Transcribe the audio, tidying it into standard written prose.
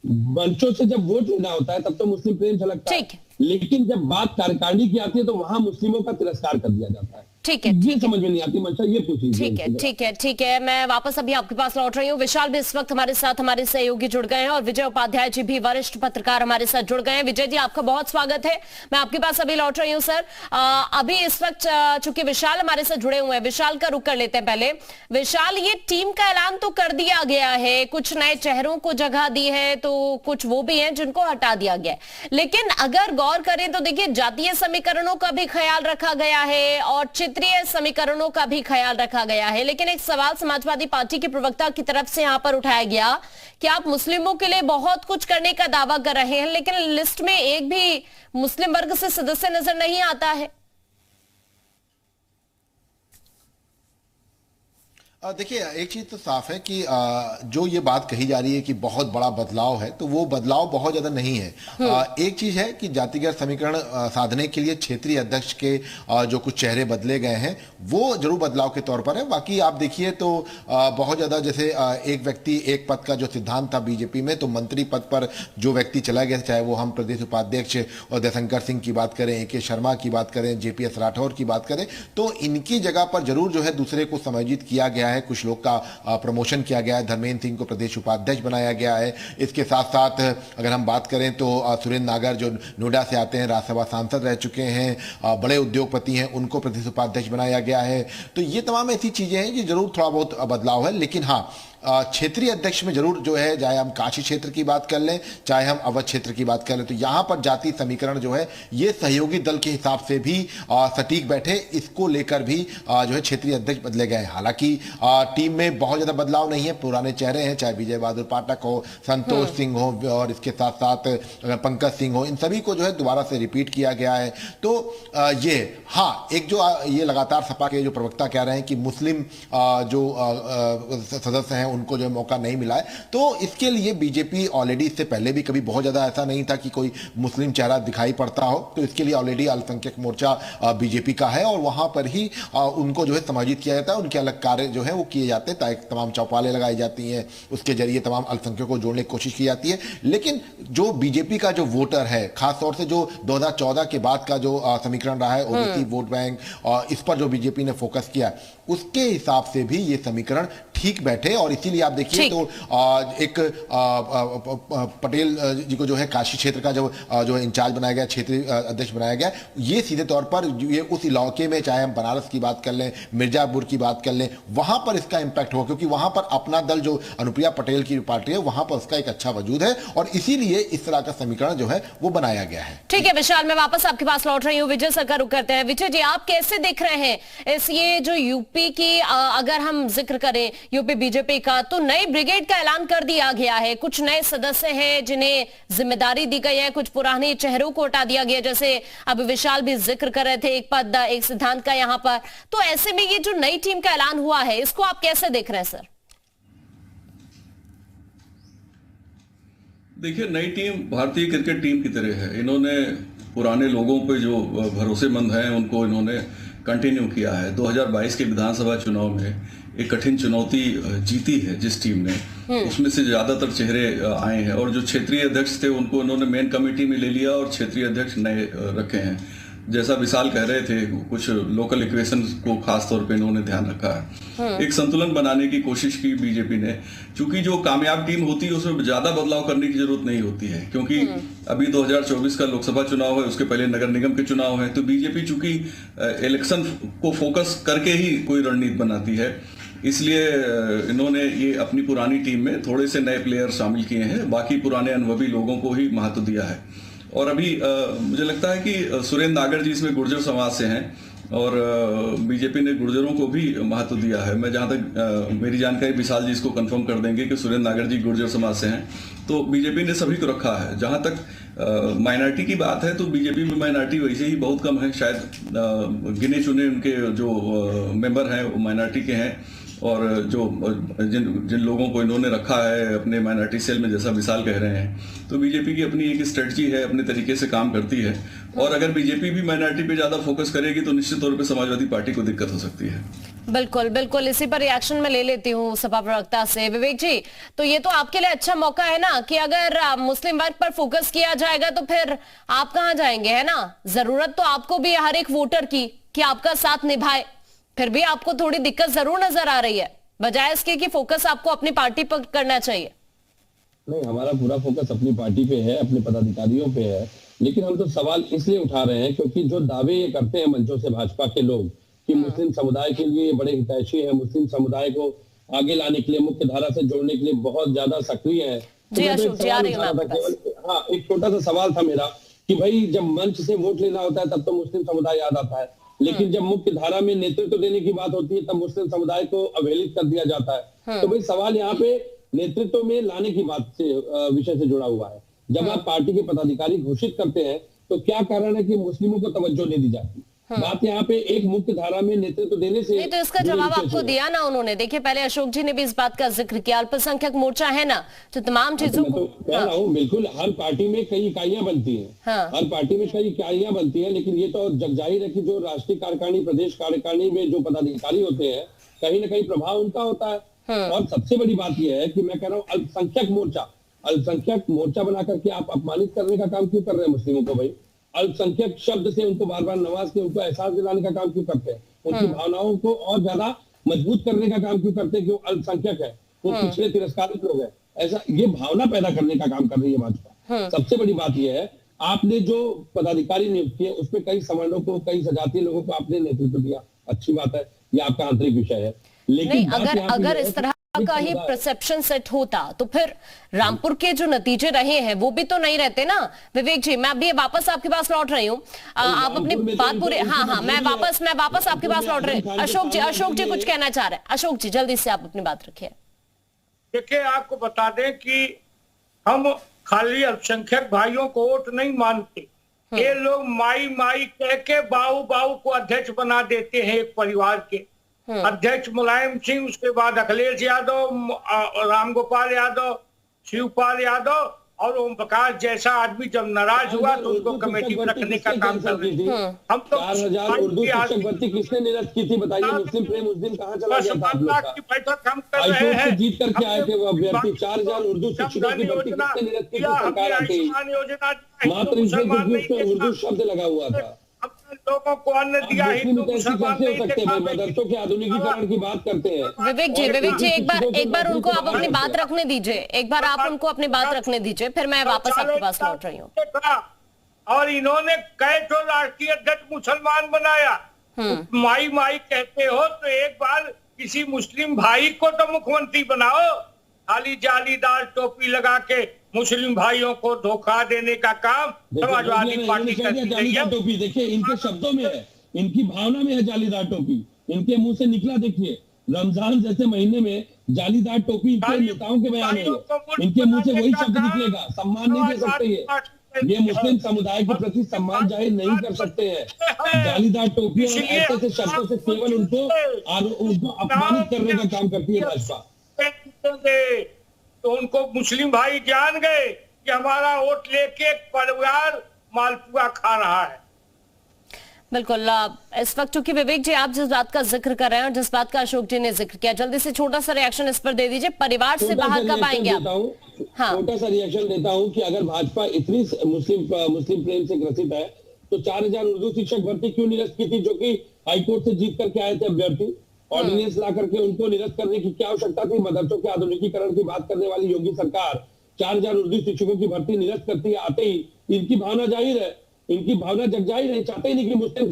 मंचों से जब वोट लेना होता है तब तो मुस्लिम प्रेम झलकता है, ठीक है, लेकिन जब बात कार्यकारिणी की आती है तो वहां मुस्लिमों का तिरस्कार कर दिया जाता है। ठीक है, ये ठीक है, समझ में नहीं आती मंशा, ये पूछ लीजिए ठीक है, उनसे जरा। ठीक है, ठीक है। मैं वापस अभी आपके पास लौट रही हूँ। विशाल भी इस वक्त हमारे साथ, हमारे सहयोगी जुड़ गए हैं और विजय उपाध्याय जी भी, वरिष्ठ पत्रकार, हमारे साथ जुड़ गए हैं। विजय जी, आपका बहुत स्वागत है। मैं आपके पास अभी लौट रही हूँ सर। अभी इस वक्त चूंकि विशाल हमारे साथ जुड़े हुए हैं, विशाल का रुख कर लेते हैं पहले। विशाल, ये टीम का ऐलान तो कर दिया गया है, कुछ नए चेहरों को जगह दी है, तो कुछ वो भी हैं जिनको हटा दिया गया है, लेकिन अगर गौर करें तो देखिए, जातीय समीकरणों का भी ख्याल रखा गया है और क्षेत्रीय समीकरणों का भी ख्याल रखा गया है। लेकिन एक सवाल समाजवादी पार्टी के प्रवक्ता की तरफ से यहां पर उठाया गया कि आप मुस्लिमों के लिए बहुत कुछ करने का दावा कर रहे हैं, लेकिन लिस्ट में एक भी मुस्लिम वर्ग से सदस्य नजर नहीं आता है। देखिए, एक चीज तो साफ है कि जो ये बात कही जा रही है कि बहुत बड़ा बदलाव है, तो वो बदलाव बहुत ज्यादा नहीं है। एक चीज है कि जातिगत समीकरण साधने के लिए क्षेत्रीय अध्यक्ष के जो कुछ चेहरे बदले गए हैं वो जरूर बदलाव के तौर पर है। बाकी आप देखिए तो बहुत ज्यादा, जैसे एक व्यक्ति एक पद का जो सिद्धांत था बीजेपी में, तो मंत्री पद पर जो व्यक्ति चला गया, चाहे वो हम प्रदेश उपाध्यक्ष और दयाशंकर सिंह की बात करें, AK शर्मा की बात करें, JPS राठौर की बात करें, तो इनकी जगह पर जरूर जो है दूसरे को समायोजित किया गया है। कुछ लोग का प्रमोशन किया गया है, धर्मेंद्र सिंह को प्रदेश उपाध्यक्ष बनाया गया है। इसके साथ साथ अगर हम बात करें तो सुरेंद्र नागर जो नोएडा से आते हैं, राज्यसभा सांसद रह चुके हैं, बड़े उद्योगपति हैं, उनको प्रदेश उपाध्यक्ष बनाया गया है। तो ये तमाम ऐसी चीजें हैं कि जरूर थोड़ा बहुत बदलाव है, लेकिन हाँ, क्षेत्रीय अध्यक्ष में जरूर जो है, चाहे हम काशी क्षेत्र की बात कर लें, चाहे हम अवध क्षेत्र की बात कर लें, तो यहां पर जाति समीकरण जो है ये सहयोगी दल के हिसाब से भी सटीक बैठे। इसको लेकर भी जो है क्षेत्रीय अध्यक्ष बदले गए। हालांकि टीम में बहुत ज्यादा बदलाव नहीं है, पुराने चेहरे हैं, चाहे विजय बहादुर पाठक हो, संतोष सिंह हो और इसके साथ साथ पंकज सिंह हो, इन सभी को जो है दोबारा से रिपीट किया गया है। तो ये हाँ, एक जो ये लगातार सपा के जो प्रवक्ता कह रहे हैं कि मुस्लिम जो सदस्य हैं उनको जो मौका नहीं मिला है, तो इसके लिए बीजेपी ऑलरेडी, इससे पहले भी कभी बहुत ज्यादा ऐसा नहीं था कि कोई मुस्लिम चेहरा दिखाई पड़ता हो, तो इसके लिए ऑलरेडी अल्पसंख्यक मोर्चा बीजेपी का है और वहां पर ही उनको जो है समायोजित किया जाता है। उनके अलग कार्य जो है वो किए जाते हैं, ताकि तमाम चौपालें लगाई जाती हैं, उसके जरिए तमाम अल्पसंख्यकों को जोड़ने की कोशिश की जाती है। लेकिन जो बीजेपी का जो वोटर है, खासतौर से जो 2014 के बाद का जो समीकरण रहा है, ओबीसी वोट बैंक, और इस पर जो बीजेपी ने फोकस किया, उसके हिसाब से भी ये समीकरण ठीक बैठे। और इसीलिए आप देखिए तो एक पटेल जी को जो है काशी क्षेत्र का जो इंचार्ज बनाया गया, क्षेत्रीय अध्यक्ष बनाया गया, ये सीधे तौर पर ये उस इलाके में, चाहे हम बनारस की बात कर लें, मिर्जापुर की बात कर लें, वहां पर इसका इंपैक्ट हुआ, क्योंकि वहां पर अपना दल जो अनुप्रिया पटेल की पार्टी है, वहां पर उसका एक अच्छा वजूद है और इसीलिए इस तरह का समीकरण जो है वो बनाया गया है। ठीक है विशाल, मैं वापस आपके पास लौट रही हूँ। विजय सर का रुख करते हैं। विजय जी, आप कैसे देख रहे हैं इस ये जो यूपी की, अगर हम जिक्र करें यूपी बीजेपी का, तो नई ब्रिगेड का ऐलान कर दिया गया है, कुछ नए सदस्य हैं जिन्हें जिम्मेदारी दी गई है, कुछ पुराने चेहरों को हटा दिया गया, जैसे अब विशाल भी जिक्र कर रहे थे, एक पद एक सिद्धांत का यहां पर। तो ऐसे में ये जो नई टीम का ऐलान हुआ है, इसको आप कैसे देख रहे हैं सर? देखिए, नई टीम भारतीय क्रिकेट टीम की तरह है। इन्होंने पुराने लोगों पे जो भरोसेमंद हैं उनको इन्होंने कंटिन्यू किया है। 2022 के विधानसभा चुनाव में एक कठिन चुनौती जीती है जिस टीम ने, उसमें से ज्यादातर चेहरे आए हैं और जो क्षेत्रीय अध्यक्ष थे उनको इन्होंने मेन कमेटी में ले लिया और क्षेत्रीय अध्यक्ष नए रखे हैं। जैसा विशाल कह रहे थे, कुछ लोकल इक्वेशन को खास तौर पे इन्होंने ध्यान रखा है। एक संतुलन बनाने की कोशिश की बीजेपी ने, क्योंकि जो कामयाब टीम होती है उसमें ज्यादा बदलाव करने की जरूरत नहीं होती है, क्योंकि अभी 2024 का लोकसभा चुनाव है, उसके पहले नगर निगम के चुनाव है। तो बीजेपी चूंकि इलेक्शन को फोकस करके ही कोई रणनीति बनाती है, इसलिए इन्होंने ये अपनी पुरानी टीम में थोड़े से नए प्लेयर शामिल किए हैं, बाकी पुराने अनुभवी लोगों को ही महत्व दिया है। और अभी मुझे लगता है कि सुरेंद्र नागर जी इसमें गुर्जर समाज से हैं और बीजेपी ने गुर्जरों को भी महत्व दिया है। मैं जहां तक मेरी जानकारी, विशाल जी इसको कंफर्म कर देंगे कि सुरेंद्र नागर जी गुर्जर समाज से हैं, तो बीजेपी ने सभी को रखा है। जहां तक माइनॉरिटी की बात है तो बीजेपी में माइनॉरिटी वैसे ही बहुत कम है, शायद गिने चुने उनके जो मेंबर हैं वो माइनॉरिटी के हैं। और जो जिन लोगों को इन्होंने रखा है अपने माइनॉरिटी सेल में, जैसा विशाल कह रहे हैं, तो बीजेपी की अपनी एक स्ट्रेटजी है, अपने तरीके से काम करती है। और अगर बीजेपी भी माइनॉरिटी पे ज्यादा फोकस करेगी तो निश्चित तौर पे समाजवादी पार्टी को दिक्कत हो सकती है। बिल्कुल बिल्कुल, इसी पर रिएक्शन में ले लेती हूँ सपा प्रवक्ता से। विवेक जी, तो ये तो आपके लिए अच्छा मौका है ना कि अगर मुस्लिम वर्ग पर फोकस किया जाएगा तो फिर आप कहाँ जाएंगे, है ना? जरूरत तो आपको भी हर एक वोटर की कि आपका साथ निभाए, फिर भी आपको थोड़ी दिक्कत जरूर नजर आ रही है, बजाय इसके कि फोकस आपको अपनी पार्टी पर करना चाहिए। नहीं, हमारा पूरा फोकस अपनी पार्टी पे है, अपने पदाधिकारियों पे है, लेकिन हम तो सवाल इसलिए उठा रहे हैं क्योंकि जो दावे ये करते हैं मंचों से भाजपा के लोग कि मुस्लिम समुदाय के लिए बड़े हितैषी है, मुस्लिम समुदाय को आगे लाने के लिए, मुख्य धारा से जोड़ने के लिए बहुत ज्यादा सक्रिय है। जी अशोक जी, आ रही हूं आपके पास। हाँ, एक छोटा सा सवाल था मेरा कि भाई जब मंच से वोट लेना होता है तब तो मुस्लिम समुदाय याद आता है, लेकिन जब मुख्य धारा में नेतृत्व देने की बात होती है तब मुस्लिम समुदाय को अवहेलित कर दिया जाता है। तो भाई सवाल यहाँ पे नेतृत्व में लाने की बात से विषय से जुड़ा हुआ है। जब आप पार्टी के पदाधिकारी घोषित करते हैं तो क्या कारण है कि मुस्लिमों को तवज्जो नहीं दी जाती? बात यहाँ पे एक मुख्य धारा में नेतृत्व देने से नहीं, तो इसका जवाब आपको दिया ना उन्होंने। देखिए, पहले अशोक जी ने भी इस बात का जिक्र किया, अल्पसंख्यक मोर्चा है ना, तो तमाम चीजों को कह रहा हूँ, बिल्कुल हर पार्टी में कई इकाइयां बनती हैं। हर पार्टी में कई इकाइयां बनती हैं, लेकिन ये तो जगजाहिर है कि जो राष्ट्रीय कार्यकारिणी, प्रदेश कार्यकारिणी में जो पदाधिकारी होते हैं, कहीं ना कहीं प्रभाव उनका होता है। और सबसे बड़ी बात यह है कि मैं कह रहा हूँ अल्पसंख्यक मोर्चा बना करके आप अपमानित करने का काम क्यों कर रहे हैं मुस्लिमों को? भाई अल्पसंख्यक शब्द से उनको बार बार नवाज के उनको एहसास दिलाने का काम क्यों करते हैं? उनकी भावनाओं को और ज्यादा मजबूत करने का काम क्यों करते हैं कि वो अल्पसंख्यक है, वो पिछड़े तिरस्कारित लोग हैं? ऐसा ये भावना पैदा करने का काम कर रही है भाजपा। सबसे बड़ी बात यह है, आपने जो पदाधिकारी नियुक्त किए उसमें कई सवर्णों को, कई सजातीय लोगों को आपने नेतृत्व दिया, अच्छी बात है, ये आपका आंतरिक विषय है। लेकिन अगर इस तरह का ही परसेप्शन सेट होता तो फिर रामपुर के जो नतीजे रहे हैं वो भी तो नहीं रहते ना। विवेक जी, मैं अभी वापस आपके पास लौट रही हूँ, आप अपनी बात पूरे, हाँ, मैं वापस आपके पास लौट रही हूँ। अशोक जी कुछ कहना चाह रहे हैं। अशोक जी, जल्दी से आप अपनी बात रखिए। देखिए, आपको बता दें कि हम खाली अल्पसंख्यक भाइयों को वोट नहीं मानते, ये लोग माई माई कह के बाऊ बाऊ को अध्यक्ष बना देते हैं एक परिवार के। अध्यक्ष मुलायम सिंह, उसके बाद अखिलेश यादव, रामगोपाल यादव, शिवपाल यादव और ओम प्रकाश जैसा आदमी जब नाराज हुआ तो उनको कमेटी में रखने का काम कर रहे थे। हम तो 4000 उर्दू शिक्षक भर्ती किसने निरस्त की थी बताइए? मुस्लिम प्रेम उस दिन कहाँ चला गया था? आप लोग का बैठक हम कर रहे हैं, जीत करके आए थे वो अभ्यर्थी। 4000 उर्दू शिक्षकों की भर्ती किसने निरस्त की थी? सरकार आती मात्र इसलिए क्योंकि उसमें उर्दू शब्द लगा हुआ था। लोगों को अन्न दिया, हिंदू मुसलमान नहीं देखा। मदरसों के आधुनिकीकरण की बात करते हैं। विवेक जी एक बार उनको आप अपनी बात रखने दीजिए, एक बार आप उनको अपनी बात रखने दीजिए, फिर मैं वापस आपके पास लौट रही हूँ। और इन्होंने कई तो राष्ट्रीय अध्यक्ष मुसलमान बनाया, माई माई कहते हो तो एक बार किसी मुस्लिम भाई को तो मुख्यमंत्री बनाओ। खाली जालीदार टोपी लगा के मुस्लिम भाइयों को धोखा देने का काम समाजवादी पार्टी करती रही है। टोपी देखिए, इनके शब्दों में है, इनकी भावना में है जालीदार टोपी, इनके मुंह से निकला। देखिए, रमजान जैसे महीने में जालीदार टोपी इनके नेताओं के बयान है, इनके मुंह से वही शब्द निकलेगा। सम्मान नहीं दे सकते ये मुस्लिम समुदाय के प्रति सम्मान जाहिर नहीं कर सकते हैं। जालीदार टोपी और ऐसे शब्दों से केवल उनको अपमानित करने का काम करती है भाजपा। तो उनको मुस्लिम भाई जान गए कि हमारा वोट लेके परिवार मालपुआ खा रहा है। बिल्कुल, इस वक्त चूंकि विवेक जी आप जिस बात का जिक्र कर रहे हैं और जिस बात का अशोक जी ने जिक्र किया, जल्दी से छोटा सा रिएक्शन इस पर दे दीजिए। परिवार से बाहर कब आएंगे आप? हाँ, छोटा सा रिएक्शन देता हूं कि अगर भाजपा इतनी मुस्लिम प्रेम से ग्रसित है तो 4000 उर्दू शिक्षक भर्ती क्यों निरस्त की थी, जो कि हाईकोर्ट से जीत करके आए थे अभ्यर्थी? ऑर्डिनेंस ला करके उनको निरस्त करने की क्या आवश्यकता थी? मदरसों के आधुनिकीकरण की बात करने वाली योगी सरकार 4000 उर्दू शिक्षकों की भर्ती निरस्त करती है। आते ही इनकी भावना जाहिर है, इनकी भावना जग जाहिर है, चाहते ही नहीं कि मुस्लिम